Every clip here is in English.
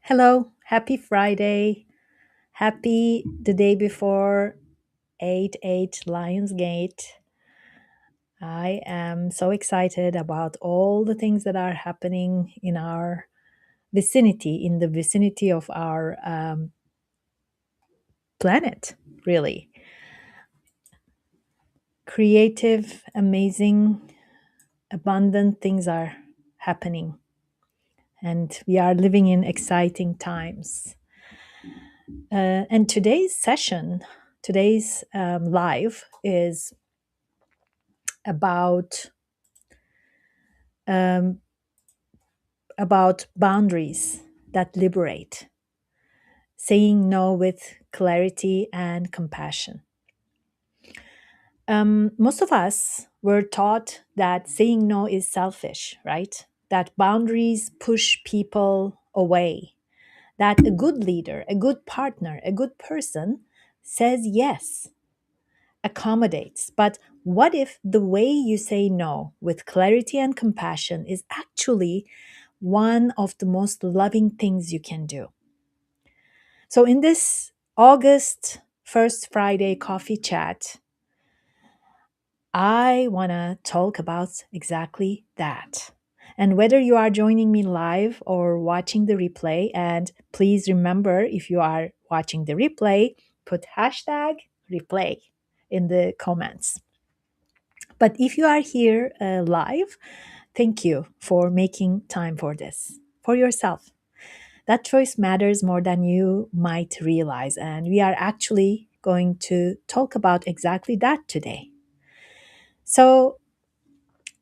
Hello, happy Friday. Happy the day before 8-8 Lionsgate. I am so excited about all the things that are happening in our vicinity, in the vicinity of our planet, really. Creative, amazing, abundant things are happening, and we are living in exciting times. And today's session, today's live is about um, about boundaries that liberate, saying no with clarity and compassion. Most of us were taught that saying no is selfish, right? That boundaries push people away, that a good leader, a good partner, a good person says yes, accommodates. But what if the way you say no with clarity and compassion is actually one of the most loving things you can do? So, in this August first Friday coffee chat, I want to talk about exactly that. And whether you are joining me live or watching the replay, and please remember if you are watching the replay, put hashtag replay in the comments. But if you are here live, thank you for making time for this, for yourself. That choice matters more than you might realize. And we are actually going to talk about exactly that today. So,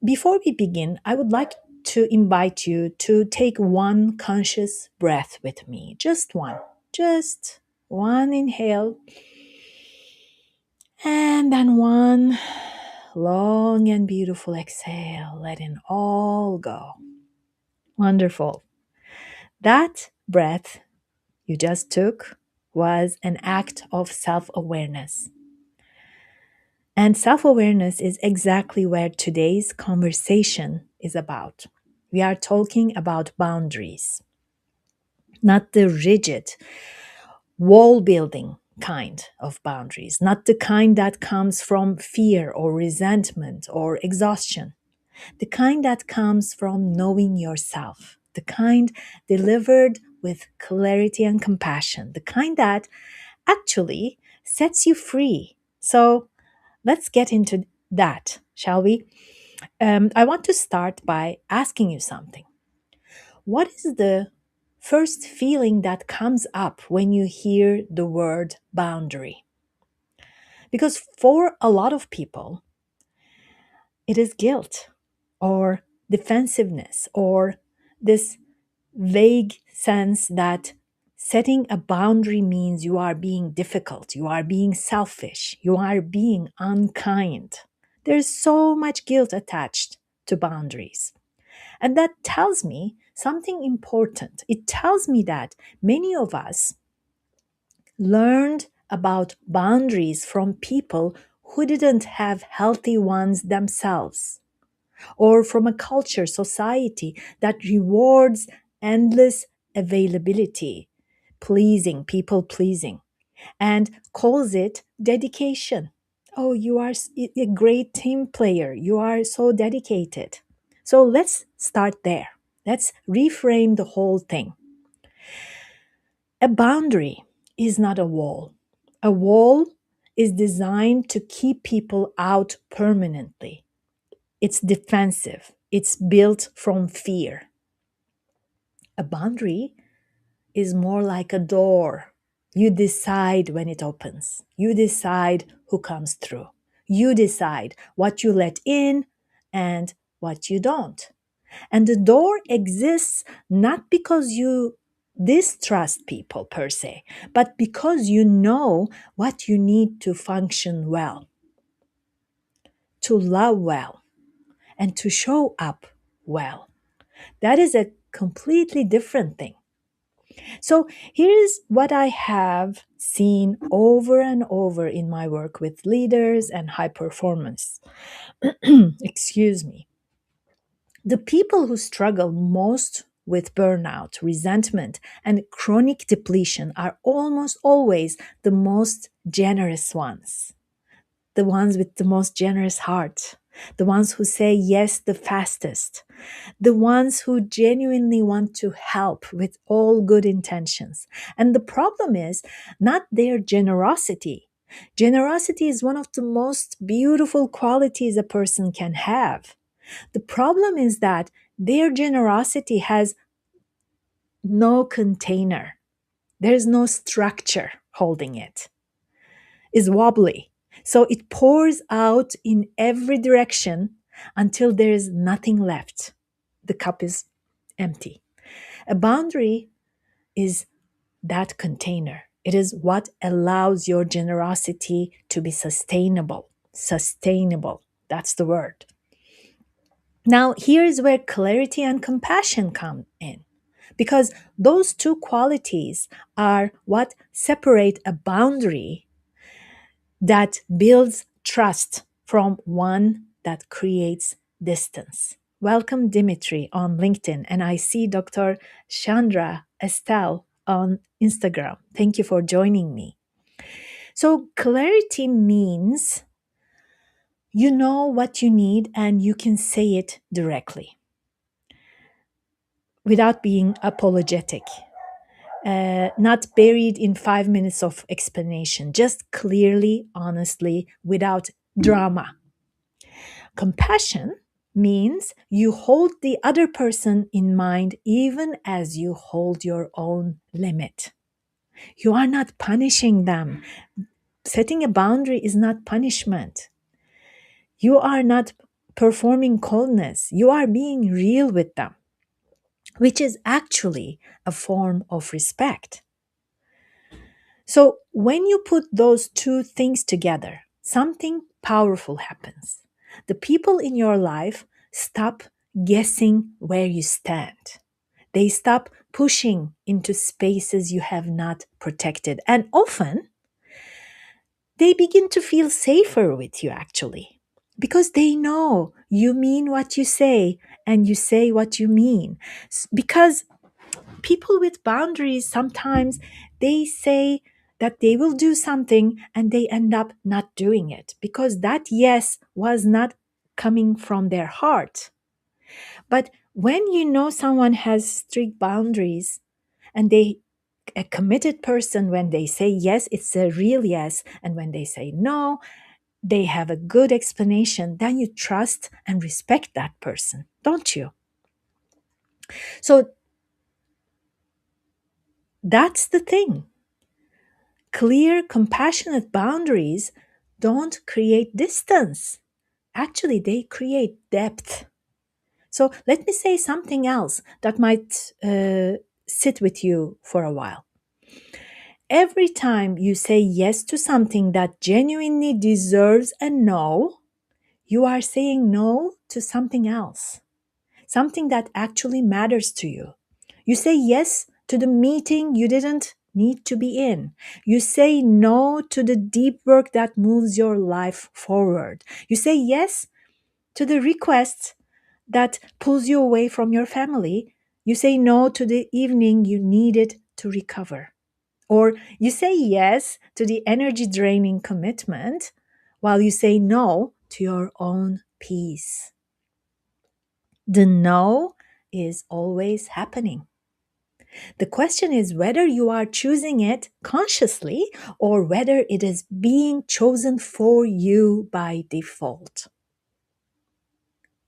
before we begin, I would like to invite you to take one conscious breath with me. Just one inhale, and then one long and beautiful exhale, letting all go. Wonderful. That breath you just took was an act of self awareness. And self awareness is exactly where today's conversation is about. We are talking about boundaries, not the rigid wall building kind of boundaries, not the kind that comes from fear or resentment or exhaustion, the kind that comes from knowing yourself, the kind delivered with clarity and compassion, the kind that actually sets you free. So let's get into that, shall we? I want to start by asking you something. What is the first feeling that comes up when you hear the word boundary? Because for a lot of people, it is guilt or defensiveness or this vague sense that setting a boundary means you are being difficult, you are being selfish, you are being unkind. There's so much guilt attached to boundaries. And that tells me something important. It tells me that many of us learned about boundaries from people who didn't have healthy ones themselves, or from a culture, society that rewards endless availability, pleasing, people pleasing, and calls it dedication. Oh, you are a great team player. You are so dedicated. So let's start there. Let's reframe the whole thing. A boundary is not a wall. A wall is designed to keep people out permanently. It's defensive, it's built from fear. A boundary is more like a door. You decide when it opens, you decide who comes through, you decide what you let in and what you don't. And the door exists not because you distrust people per se, but because you know what you need to function well, to love well, and to show up well. That is a completely different thing. So here's what I have seen over and over in my work with leaders and high performance. Excuse me. The people who struggle most with burnout, resentment, and chronic depletion are almost always the most generous ones, the ones with the most generous heart, the ones who say yes the fastest, the ones who genuinely want to help with all good intentions. And the problem is not their generosity. Generosity is one of the most beautiful qualities a person can have. The problem is that their generosity has no container. There's no structure holding it. It's wobbly. So it pours out in every direction until there is nothing left. The cup is empty. A boundary is that container. It is what allows your generosity to be sustainable. Sustainable. That's the word. Now, here's where clarity and compassion come in. Because those two qualities are what separate a boundary that builds trust from one that creates distance. Welcome, Dimitri, on LinkedIn. And I see Dr. Chandra Estelle on Instagram. Thank you for joining me. So, clarity means you know what you need and you can say it directly without being apologetic. Not buried in 5 minutes of explanation, just clearly, honestly, without drama. Compassion means you hold the other person in mind even as you hold your own limit. You are not punishing them. Setting a boundary is not punishment. You are not performing coldness. You are being real with them, which is actually a form of respect. So when you put those two things together, something powerful happens. The people in your life stop guessing where you stand. They stop pushing into spaces you have not protected. And often they begin to feel safer with you, actually, because they know you mean what you say and you say what you mean. Because people with boundaries sometimes they say that they will do something and they end up not doing it because that yes was not coming from their heart. But when you know someone has strict boundaries and they a committed person, when they say yes it's a real yes, and when they say no they have a good explanation, then you trust and respect that person, don't you? So that's the thing. Clear, compassionate boundaries don't create distance. Actually, they create depth. So let me say something else that might sit with you for a while. Every time you say yes to something that genuinely deserves a no, you are saying no to something else, something that actually matters to you. You say yes to the meeting you didn't need to be in. You say no to the deep work that moves your life forward. You say yes to the request that pulls you away from your family. You say no to the evening you needed to recover. Or you say yes to the energy draining commitment while you say no to your own peace. The no is always happening. The question is whether you are choosing it consciously or whether it is being chosen for you by default.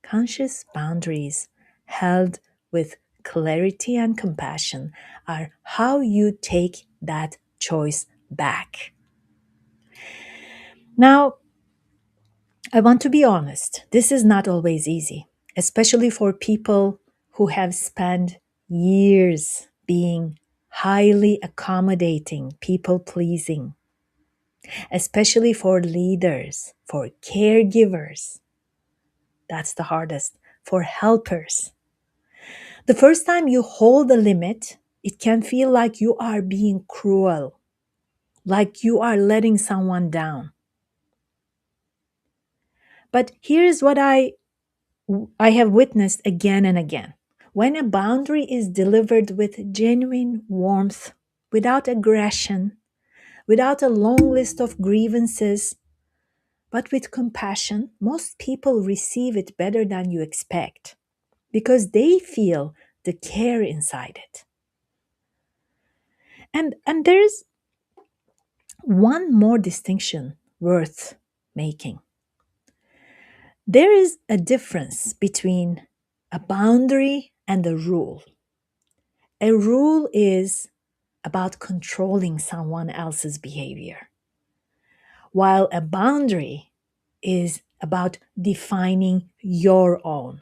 Conscious boundaries held with clarity and compassion are how you take that choice back. Now, I want to be honest. This is not always easy, especially for people who have spent years being highly accommodating, people pleasing, especially for leaders, for caregivers. That's the hardest. For helpers. The first time you hold a limit, it can feel like you are being cruel, like you are letting someone down. But here's what I have witnessed again and again. When a boundary is delivered with genuine warmth, without aggression, without a long list of grievances, but with compassion, most people receive it better than you expect because they feel the care inside it. And there's one more distinction worth making. There is a difference between a boundary and a rule. A rule is about controlling someone else's behavior, while a boundary is about defining your own.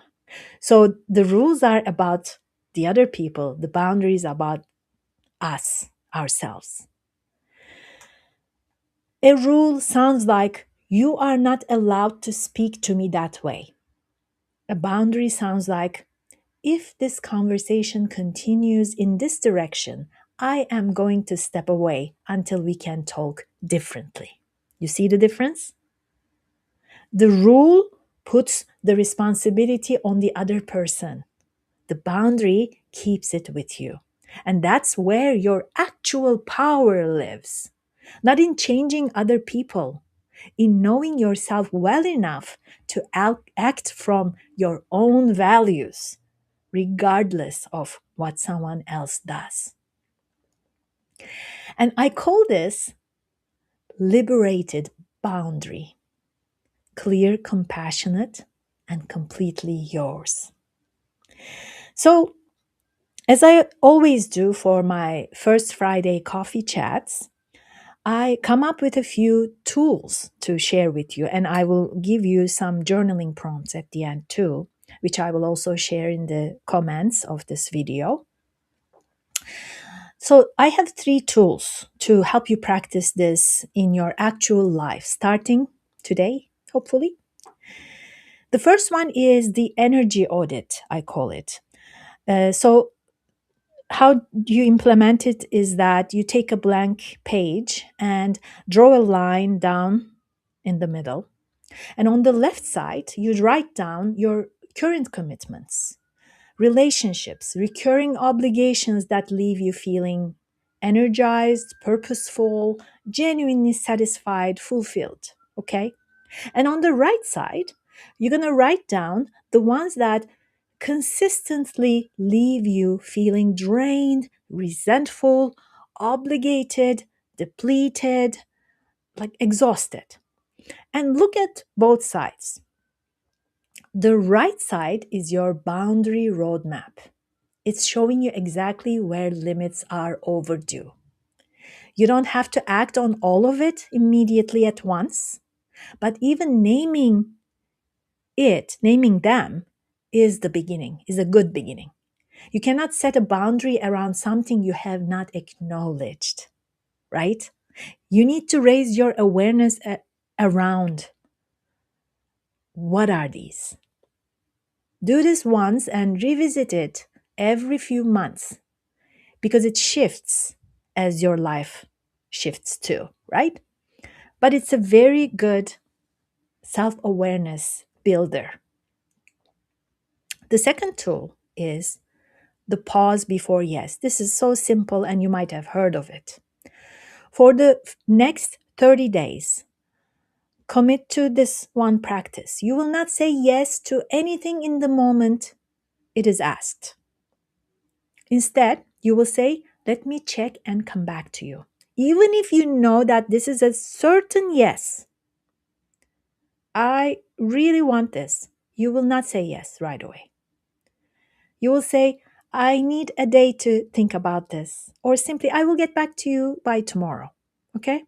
So the rules are about the other people, the boundaries about us, ourselves. A rule sounds like you are not allowed to speak to me that way. A boundary sounds like if this conversation continues in this direction, I am going to step away until we can talk differently. You see the difference? The rule puts the responsibility on the other person. The boundary keeps it with you. And that's where your actual power lives. Not in changing other people, in knowing yourself well enough to act from your own values, regardless of what someone else does. And I call this liberated boundary, clear, compassionate, and completely yours. So, as I always do for my first Friday coffee chats, I come up with a few tools to share with you, and I will give you some journaling prompts at the end too, which I will also share in the comments of this video. So, I have 3 tools to help you practice this in your actual life, starting today, hopefully. The first one is the energy audit, I call it. So, how you implement it is that you take a blank page and draw a line down in the middle. And on the left side, you write down your current commitments, relationships, recurring obligations that leave you feeling energized, purposeful, genuinely satisfied, fulfilled. Okay? And on the right side, you're going to write down the ones that consistently leave you feeling drained, resentful, obligated, depleted, like exhausted. And look at both sides. The right side is your boundary roadmap. It's showing you exactly where limits are overdue. You don't have to act on all of it immediately at once, but even naming them is the beginning, is a good beginning. You cannot set a boundary around something you have not acknowledged, right? You need to raise your awareness around what are these. Do this once and revisit it every few months because it shifts as your life shifts too, right? But it's a very good self awareness builder. The second tool is the pause before yes. This is so simple and you might have heard of it. For the next 30 days, commit to this one practice. You will not say yes to anything in the moment it is asked. Instead, you will say, let me check and come back to you. Even if you know that this is a certain yes, I really want this, you will not say yes right away. You will say, I need a day to think about this, or simply, I will get back to you by tomorrow. Okay?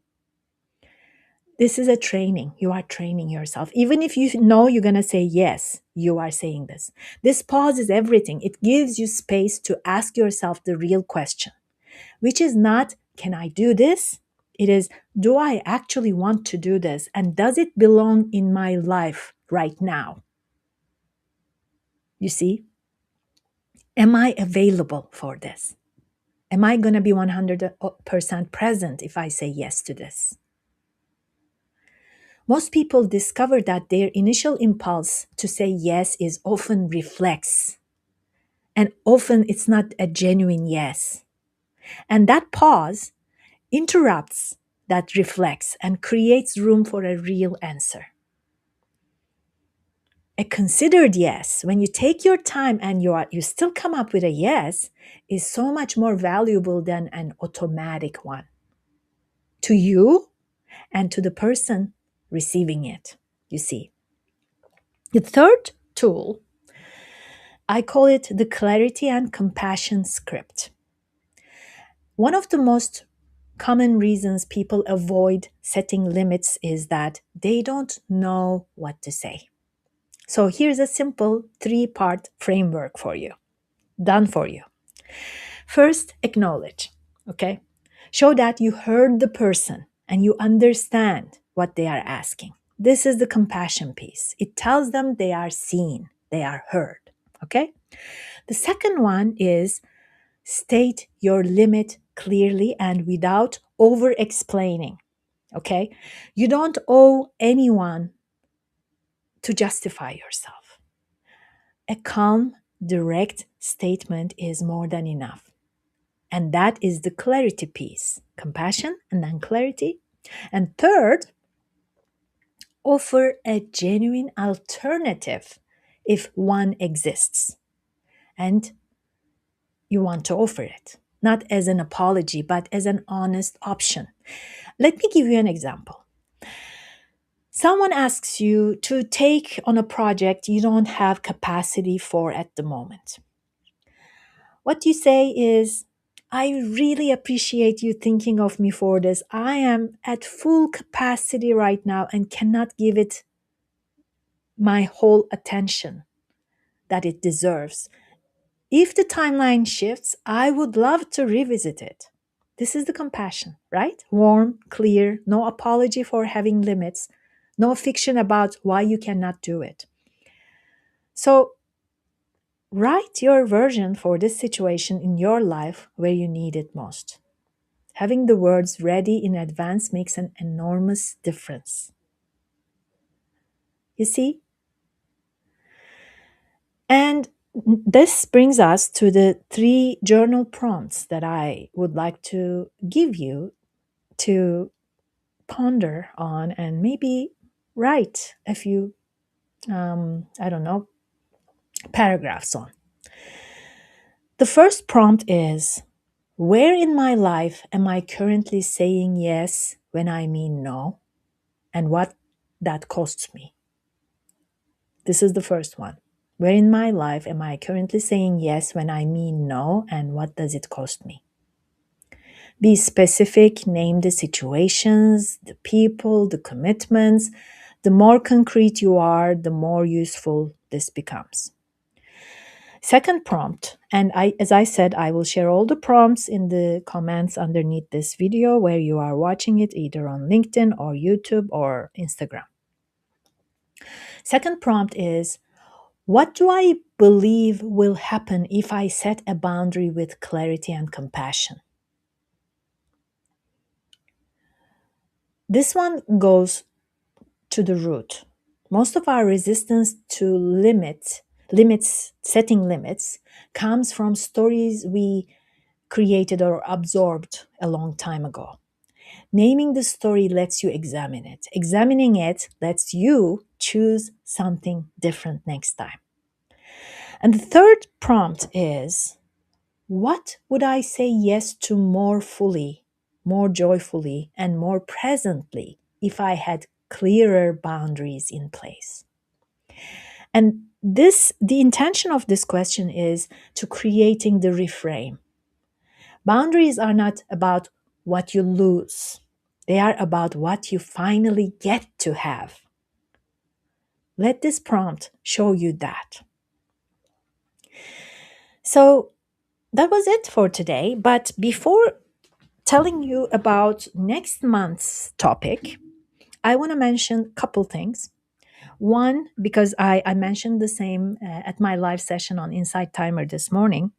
This is a training. You are training yourself. Even if you know you're going to say yes, you are saying this. This pause is everything. It gives you space to ask yourself the real question, which is not, can I do this? It is, do I actually want to do this? And does it belong in my life right now? You see? Am I available for this? Am I going to be 100% present if I say yes to this? Most people discover that their initial impulse to say yes is often reflex And often it's not a genuine yes. And that pause interrupts that reflex and creates room for a real answer. A considered yes, when you take your time and you still come up with a yes, is so much more valuable than an automatic one to you and to the person receiving it. You see. The third tool, I call it the clarity and compassion script. One of the most common reasons people avoid setting limits is that they don't know what to say. So here's a simple 3-part framework for you, done for you. First, acknowledge, okay? Show that you heard the person and you understand what they are asking. This is the compassion piece. It tells them they are seen, they are heard, okay? The second one is state your limit clearly and without over explaining, okay? You don't owe anyone to justify yourself. A calm, direct statement is more than enough. And that is the clarity piece, compassion and then clarity. And third, offer a genuine alternative if one exists and you want to offer it, not as an apology, but as an honest option. Let me give you an example. Someone asks you to take on a project you don't have capacity for at the moment. What you say is, I really appreciate you thinking of me for this. I am at full capacity right now and cannot give it my whole attention that it deserves. If the timeline shifts, I would love to revisit it. This is the compassion, right? Warm, clear, no apology for having limits, no fiction about why you cannot do it. So, write your version for this situation in your life where you need it most. Having the words ready in advance makes an enormous difference. You see? And this brings us to the 3 journal prompts that I would like to give you to ponder on and maybe write a few, paragraphs on. The first prompt is, where in my life am I currently saying yes when I mean no, and what that costs me? This is the first one. Where in my life am I currently saying yes when I mean no, and what does it cost me? Be specific, name the situations, the people, the commitments. The more concrete you are, the more useful this becomes. Second prompt, and as I said, I will share all the prompts in the comments underneath this video where you are watching it, either on LinkedIn or YouTube or Instagram. Second prompt is, what do I believe will happen if I set a boundary with clarity and compassion? This one goes to the root. Most of our resistance to setting limits, comes from stories we created or absorbed a long time ago. Naming the story lets you examine it. Examining it lets you choose something different next time. And the third prompt is, what would I say yes to more fully, more joyfully, and more presently if I had clearer boundaries in place? And the intention of this question is to creating the reframe. Boundaries are not about what you lose. They are about what you finally get to have. Let this prompt show you that. So that was it for today. But before telling you about next month's topic, I want to mention a couple things. One, because I mentioned the same at my live session on Insight Timer this morning.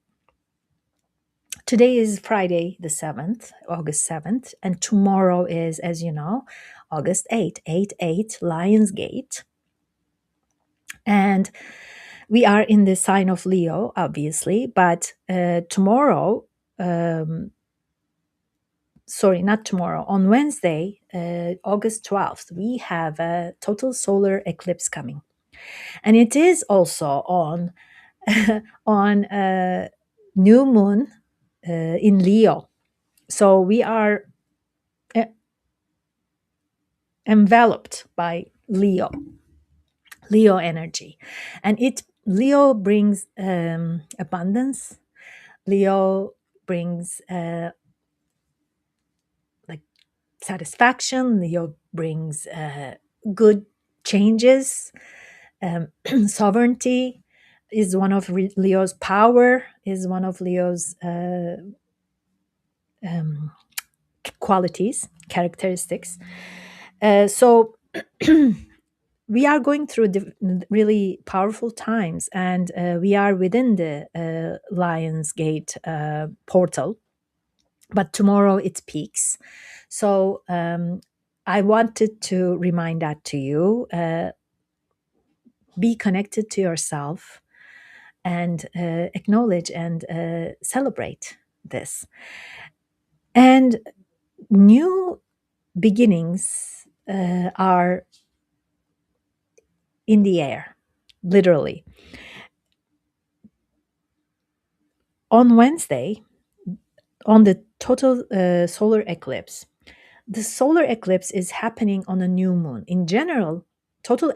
Today is Friday the 7th, August 7th, and tomorrow is, as you know, August 8th, 8-8, Lionsgate. And We are in the sign of Leo, obviously, but tomorrow, um, sorry, not tomorrow, on Wednesday, August 12th, we have a total solar eclipse coming. And it is also on on new moon in Leo. So we are uh, enveloped by Leo energy. And it Leo brings abundance. Leo brings like satisfaction. Leo brings good changes. Sovereignty is one of Leo's power. Is one of Leo's um, qualities, characteristics. So we are going through really powerful times, and we are within the Lions Gate portal. But tomorrow it peaks. So I wanted to remind that to you. Be connected to yourself and acknowledge and celebrate this. And new beginnings are in the air, literally. On Wednesday, on the total solar eclipse, the solar eclipse is happening on a new moon. In general, total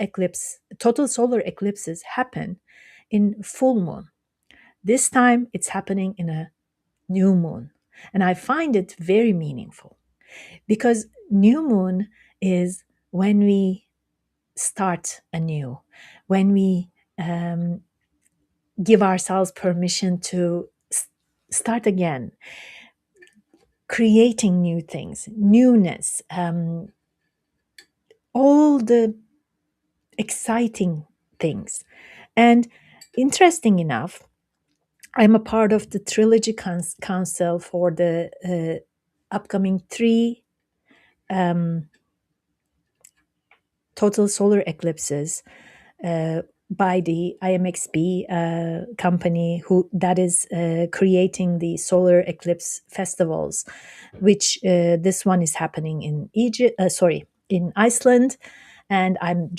solar eclipses happen in full moon. This time it's happening in a new moon. And I find it very meaningful because new moon is when we start anew, when we give ourselves permission to start again, creating new things, newness, all the exciting things. And interesting enough, I'm a part of the Trilogy Council for the upcoming three um, total solar eclipses by the IMXB company, who that is creating the solar eclipse festivals, which this one is happening in in Iceland, and I'm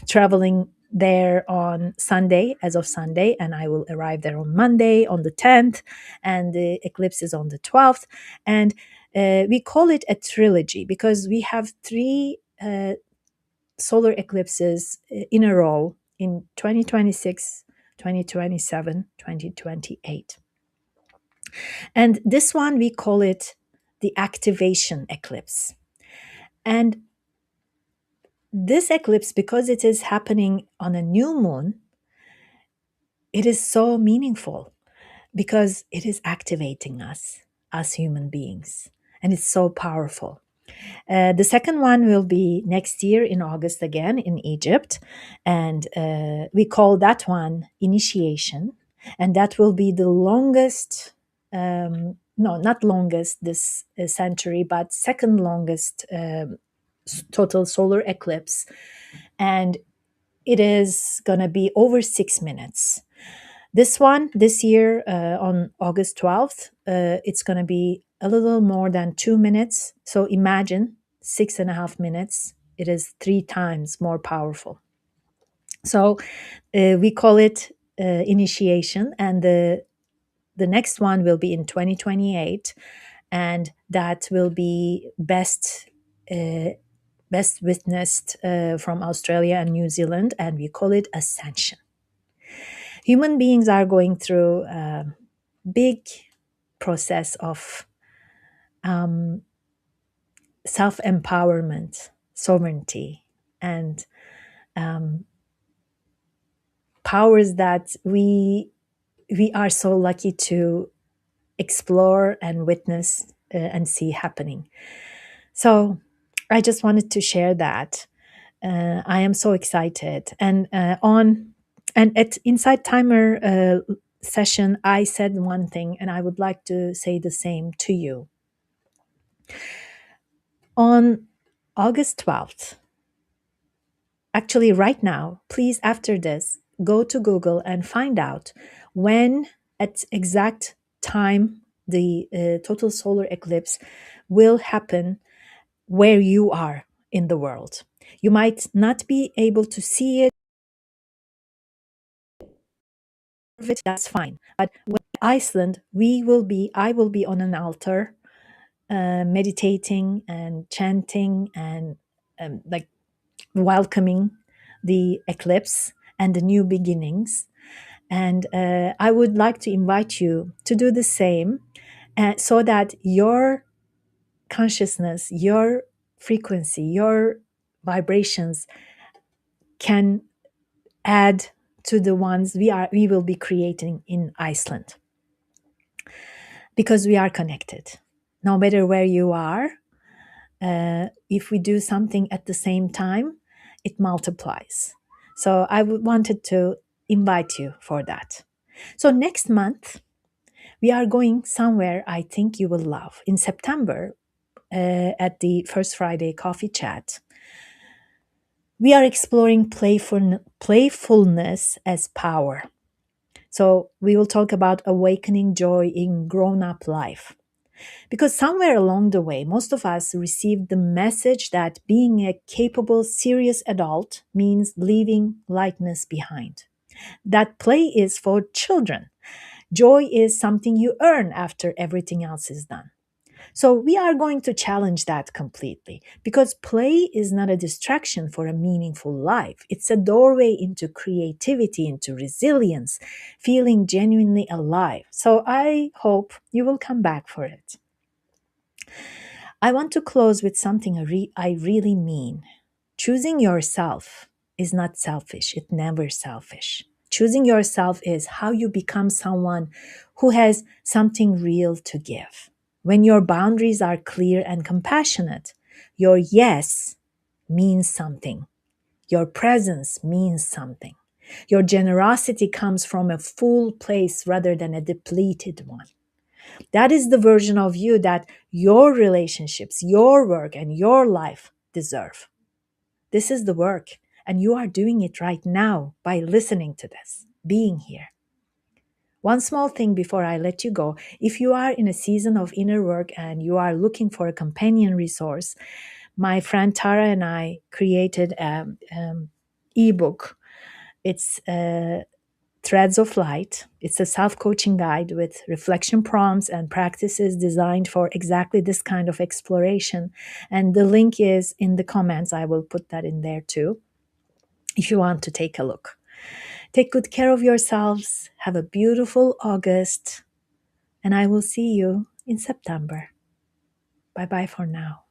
traveling there on Sunday, as of Sunday, and I will arrive there on Monday on the 10th, and the eclipse is on the 12th, and we call it a trilogy because we have three solar eclipses in a row in 2026, 2027, 2028. And this one, we call it the activation eclipse. And this eclipse, because it is happening on a new moon, it is so meaningful because it is activating us as human beings. And it's so powerful. The second one will be next year in August again in Egypt. And we call that one initiation. And that will be the longest, no, not longest this century, but second longest total solar eclipse. And it is going to be over 6 minutes. This one, this year on August 12th, it's going to be a little more than 2 minutes. So imagine 6.5 minutes. It is 3 times more powerful. So we call it initiation, and the next one will be in 2028, and that will be best witnessed from Australia and New Zealand, and we call it ascension. Human beings are going through a big process of self-empowerment, sovereignty, and powers that we are so lucky to explore and witness and see happening. So I just wanted to share that. I am so excited. And at Inside Timer session, I said one thing, and I would like to say the same to you. On August 12th, actually right now, please, after this, go to Google and find out when at exact time the total solar eclipse will happen where you are in the world. You might not be able to see it, that's fine. But in Iceland, I will be on an altar, meditating and chanting and like welcoming the eclipse and the new beginnings. And I would like to invite you to do the same, so that your consciousness, your frequency, your vibrations can add to the ones we will be creating in Iceland, because we are connected. No matter where you are, if we do something at the same time, it multiplies. So wanted to invite you for that. So next month, we are going somewhere I think you will love. In September, at the First Friday Coffee Chat, we are exploring playfulness as power. So we will talk about awakening joy in grown up life. Because somewhere along the way, most of us received the message that being a capable, serious adult means leaving lightness behind. That play is for children. Joy is something you earn after everything else is done. So we are going to challenge that completely, because play is not a distraction for a meaningful life. It's a doorway into creativity, into resilience, feeling genuinely alive. So I hope you will come back for it. I want to close with something I really mean. Choosing yourself is not selfish. It's never selfish. Choosing yourself is how you become someone who has something real to give. When your boundaries are clear and compassionate, your yes means something. Your presence means something. Your generosity comes from a full place rather than a depleted one. That is the version of you that your relationships, your work, and your life deserve. This is the work, and you are doing it right now by listening to this, being here. One small thing before I let you go: if you are in a season of inner work and you are looking for a companion resource, my friend Tara and I created an ebook. It's Threads of Light. It's a self coaching guide with reflection prompts and practices designed for exactly this kind of exploration. And the link is in the comments. I will put that in there too, if you want to take a look. Take good care of yourselves. Have a beautiful August. And I will see you in September. Bye bye for now.